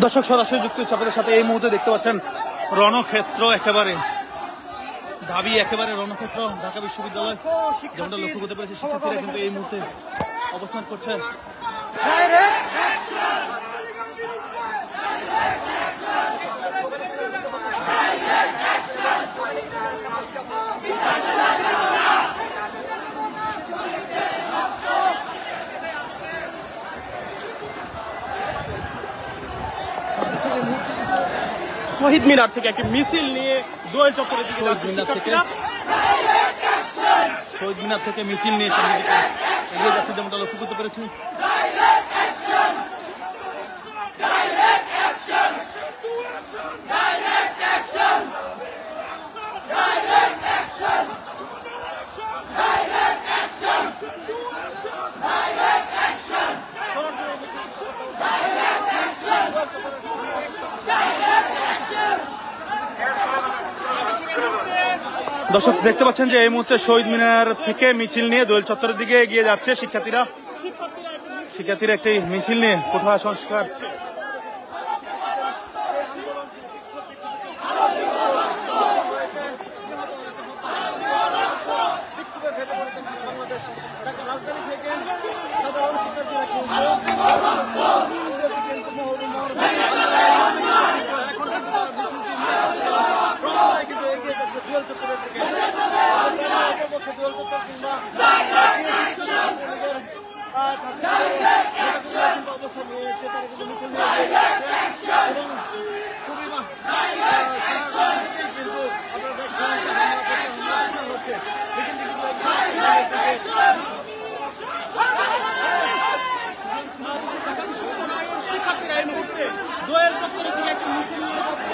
দর্শক সরাসরি যুক্ত হচ্ছে আপনাদের সাথে। এই মুহূর্তে দেখতে পাচ্ছেন রণক্ষেত্র, একেবারে ঢাবি, একেবারে রণক্ষেত্র ঢাকা বিশ্ববিদ্যালয়। যেমনটা লক্ষ্য করতে পেরেছি, শিক্ষার্থীরা কিন্তু এই মুহূর্তে অবস্থান করছে। শহীদ মিনার থেকে একটি মিছিল নিয়ে দোয়েল চত্বরের দিকে শহীদ মিনার থেকে মিছিল নিয়ে এগিয়ে যাচ্ছে, যেমনটা লক্ষ্য করতে পেরেছি। দর্শক দেখতে পাচ্ছেন যে এই মুহূর্তে শহীদ মিনার থেকে মিছিল নিয়ে দোয়েল চত্বরের দিকে এগিয়ে যাচ্ছে শিক্ষার্থীরা একটি মিছিল নিয়ে কোঠা সংস্কার। শিক্ষার্থীরা এই মুহূর্তে দোয়েল চত্বরের দিকে একটি মিছিল নিয়ে যাচ্ছে।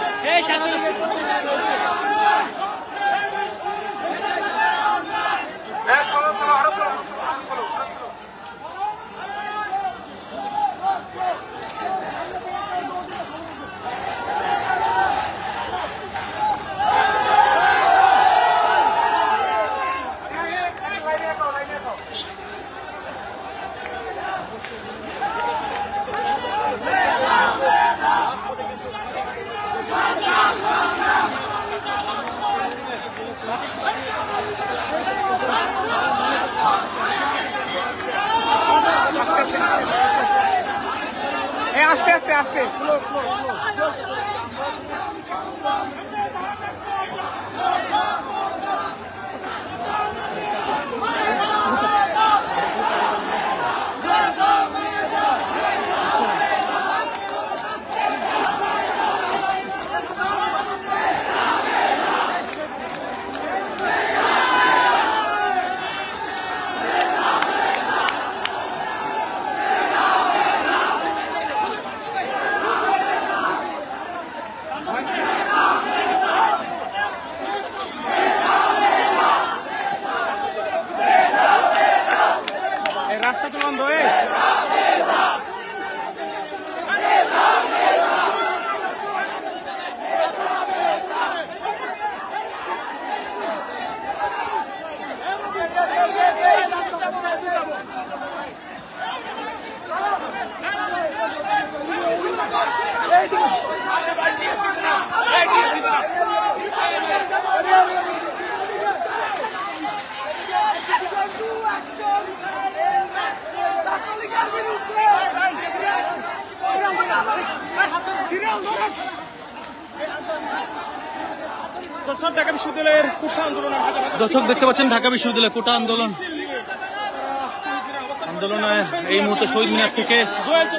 আস্তে আস্তে আস্তে স্লো স্লো স্লো। রাস্তা তো বন্ধ হয়ে ঢাকা বিশ্ববিদ্যালয়ের কোঠা আন্দোলন। দর্শক দেখতে পাচ্ছেন ঢাকা বিশ্ববিদ্যালয়ের কোঠা আন্দোলনে এই মুহূর্তে শহীদ মিনার থেকে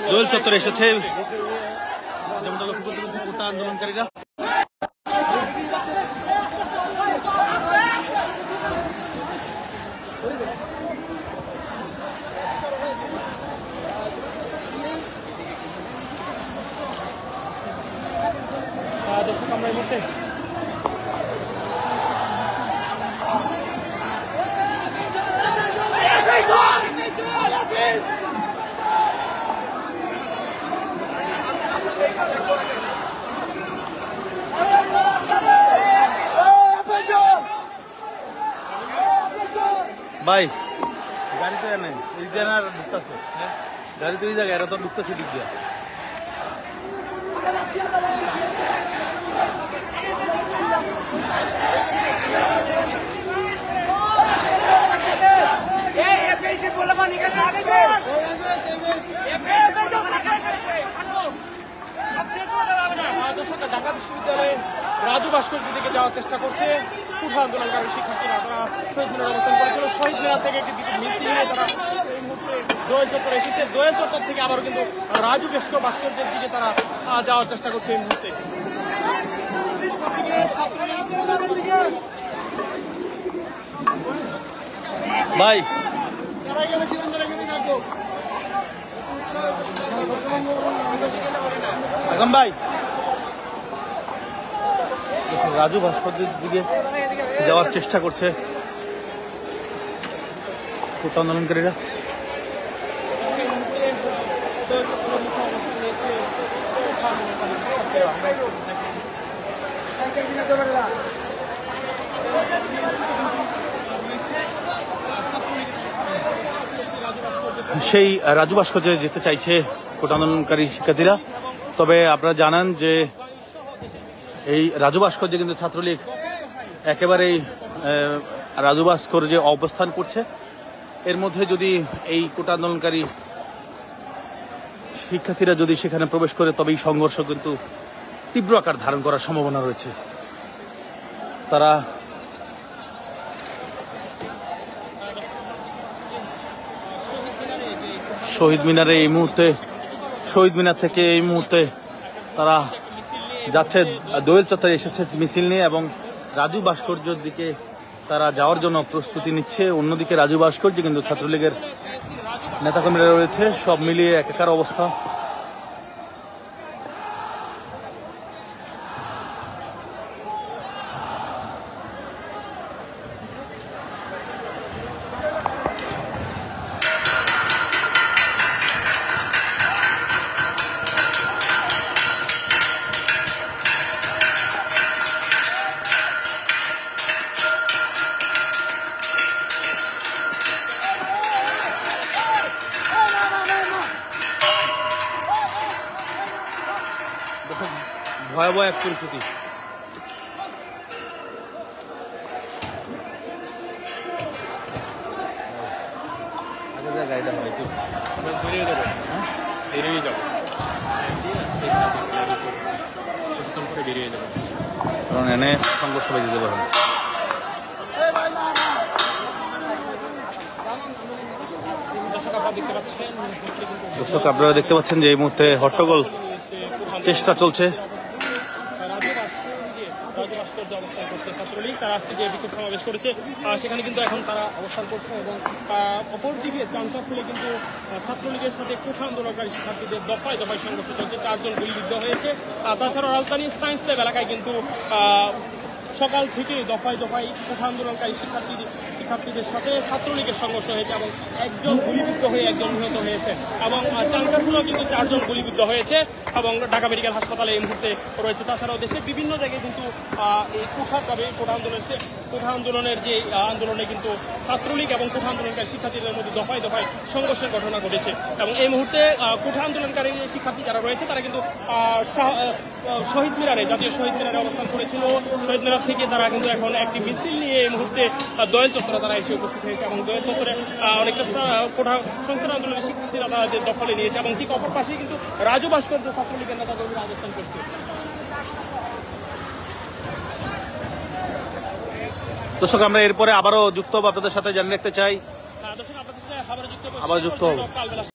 দোয়েল চত্বরে এসেছে, যেমনটা লক্ষ্য করতে পারছি কোঠা আন্দোলনকারীরা। দর্শক আমরা এই মুহূর্তে ভাই গাড়ি তো নেই, এই দিয়ে না ঢুকতেছে, গাড়ি তো এই জায়গায় এরা তো ঢুকতেছে দিক দিয়ে। বিশ্ববিদ্যালয়ে রাজু ভাস্কর্য দিকে যাওয়ার চেষ্টা করছে কোঠা আন্দোলনকারী শিক্ষার্থীরা। তারা শহীদ মিনারে অবস্থান করেছিল, শহীদ মিনার থেকে একটি মিছিল নিয়ে তারা এই মুহূর্তে দোয়েল চত্বরে এসেছে। দোয়েল চত্বর থেকে আবারও কিন্তু রাজু ভাস্কর্যের দিকে তারা যাওয়ার চেষ্টা করছে এই মুহূর্তে। ভাই আগম ভাই, রাজু ভাস্কর্যের দিকে যাওয়ার চেষ্টা করছে কোঠা আন্দোলনকারীরা। সেই রাজু ভাস্কর্যে যেতে চাইছে কোঠা আন্দোলনকারী শিক্ষার্থীরা। তবে আপনারা জানান যে এই রাজু ভাস্কর্যে কিন্তু ছাত্রলীগ একেবারেই রাজু ভাস্কর্যে অবস্থান করছে। এর মধ্যে যদি এই কোঠা আন্দোলনকারী শিক্ষার্থীরা যদি সেখানে প্রবেশ করে তবে এই সংঘর্ষ কিন্তু তীব্র আকার ধারণ করার সম্ভাবনা রয়েছে। তারা শহীদ মিনার থেকে এই মুহূর্তে তারা যাচ্ছে, দোয়েল চত্বরে এসেছে মিছিল নিয়ে এবং রাজু ভাস্কর্যের দিকে তারা যাওয়ার জন্য প্রস্তুতি নিচ্ছে। অন্যদিকে রাজু ভাস্কর্য কিন্তু ছাত্রলীগের নেতাকর্মীরা রয়েছে, সব মিলিয়ে একাকার অবস্থা। ভয়াবহ এক পরিস্থিতি। গাড়িটা হয় বেরিয়ে যাবো, বেরিয়ে যাবো, বেরিয়ে যাবো, কারণ এনে সংঘর্ষ বেজে দেবে। দর্শক আপনারা দেখতে পাচ্ছেন যে এই মুহূর্তে হট্টগোল চেষ্টা চলছে। ছাত্রলীগ তারা আজকে যে বিক্ষোভ সমাবেশ করেছে সেখানে কিন্তু এখন তারা অবস্থান করছে এবং অপরদিকে চাঞ্চল্যে কিন্তু ছাত্রলীগের সাথে কোঠা আন্দোলনকারী শিক্ষার্থীদের দফায় দফায় সংঘর্ষ চলছে, 4 জন গুলিবিদ্ধ হয়েছে। তাছাড়া রাজধানীর সায়েন্স ল্যাব এলাকায় কিন্তু সকাল থেকে দফায় দফায় কোঠা আন্দোলনকারী শিক্ষার্থীদের সাথে ছাত্রলীগের সংঘর্ষ হয়েছে এবং একজন গুলিবিদ্ধ হয়ে একজন নিহত হয়েছে এবং চাঙ্গারপুরেও কিন্তু 4 জন গুলিবিদ্ধ হয়েছে এবং ঢাকা মেডিকেল হাসপাতালে এই মুহূর্তে রয়েছে। তাছাড়াও দেশের বিভিন্ন জায়গায় কিন্তু এই কোঠা আন্দোলনের যে আন্দোলনে কিন্তু ছাত্রলীগ এবং কোঠা আন্দোলনকারী শিক্ষার্থীদের মধ্যে দফায় দফায় সংঘর্ষের ঘটনা ঘটেছে এবং এই মুহূর্তে কোঠা আন্দোলনকারী শিক্ষার্থী যারা রয়েছে তারা কিন্তু শহীদ মিনারে, জাতীয় শহীদ মিনারে অবস্থান করেছিল। শহীদ মিনার থেকে তারা কিন্তু এখন একটি মিছিল নিয়ে এই মুহূর্তে দোয়েল চত্বরে তারা এসে উপস্থিত হয়েছে এবং দোয়েল চত্বরে অনেকটা কোঠা সংস্কার আন্দোলনের শিক্ষার্থীরা তাদের দখলে নিয়েছে এবং ঠিক অপর পাশেই কিন্তু রাজু ভাস্কর্য ছাত্রলীগের নেতা কর্মীরা অবস্থান করছে। দর্শক আমরা এরপরে আবারও যুক্ত হব, আপনাদের সাথে জানিয়ে রাখতে চাই, দর্শক আপনাদের সাথে আবারও যুক্ত আবার যুক্ত হব।